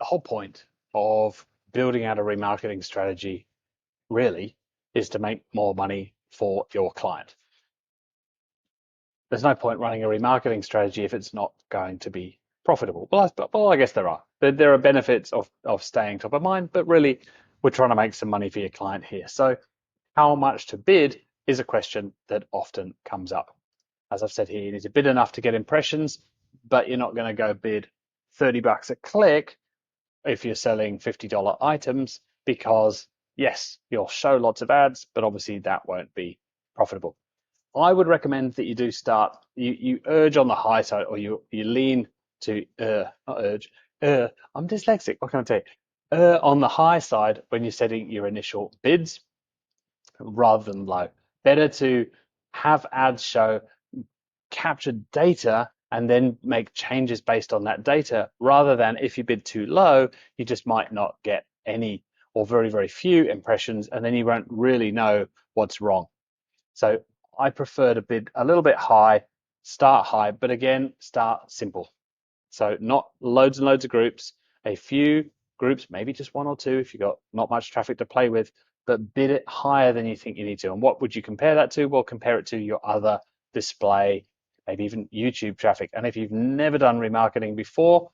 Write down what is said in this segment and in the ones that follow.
the whole point of building out a remarketing strategy really is to make more money for your client. There's no point running a remarketing strategy if it's not going to be profitable. Well, I guess there are. There are benefits of staying top of mind, but really we're trying to make some money for your client here. So how much to bid is a question that often comes up. As I've said here, you need to bid enough to get impressions, but you're not going to go bid $30 a click if you're selling $50 items, because yes, you'll show lots of ads, but obviously that won't be profitable. I would recommend that you do start, you urge on the high side, or you lean to, not urge, I'm dyslexic, what can I tell you? On the high side when you're setting your initial bids rather than low. Better to have ads show captured data and then make changes based on that data, rather than if you bid too low, you just might not get any or very, very few impressions, and then you won't really know what's wrong. So I prefer to bid a little bit high, start high, but again, start simple. So not loads and loads of groups, a few groups, maybe just one or two if you've got not much traffic to play with, but bid it higher than you think you need to. And what would you compare that to? Well, compare it to your other display, maybe even YouTube traffic. And if you've never done remarketing before,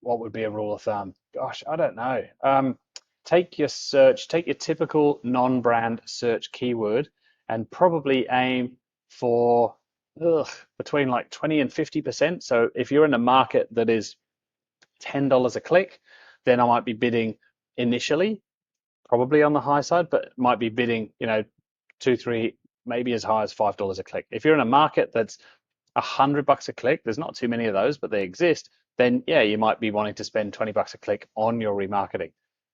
what would be a rule of thumb? Gosh, I don't know. Take your search, take your typical non-brand search keyword and probably aim for between like 20 and 50%. So if you're in a market that is $10 a click, then I might be bidding initially, probably on the high side, but might be bidding, two, three, maybe as high as $5 a click. If you're in a market that's $100 a click, there's not too many of those, but they exist, then yeah, you might be wanting to spend $20 a click on your remarketing.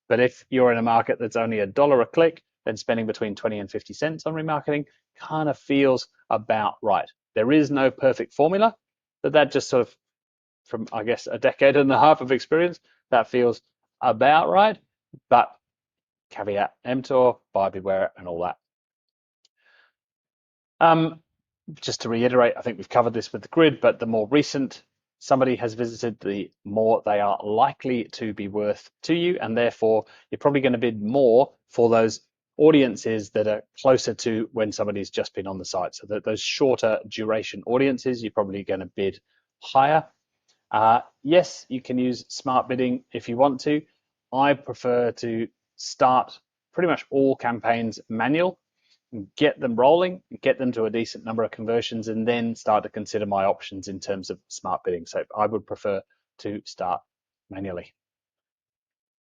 But if you're in a market that's only $1 a click, then spending between 20 and 50 cents on remarketing kind of feels about right. There is no perfect formula, but that just sort of, from I guess a decade and a half of experience, that feels about right. But caveat emptor, buyer beware, and all that. Just to reiterate, I think we've covered this with the grid, but the more recent somebody has visited, the more they are likely to be worth to you, and therefore you're probably going to bid more for those audiences that are closer to when somebody's just been on the site. So that those shorter duration audiences, you're probably going to bid higher. Yes, you can use smart bidding if you want to. I prefer to start pretty much all campaigns manual, get them rolling, get them to a decent number of conversions, and then start to consider my options in terms of smart bidding. So I would prefer to start manually.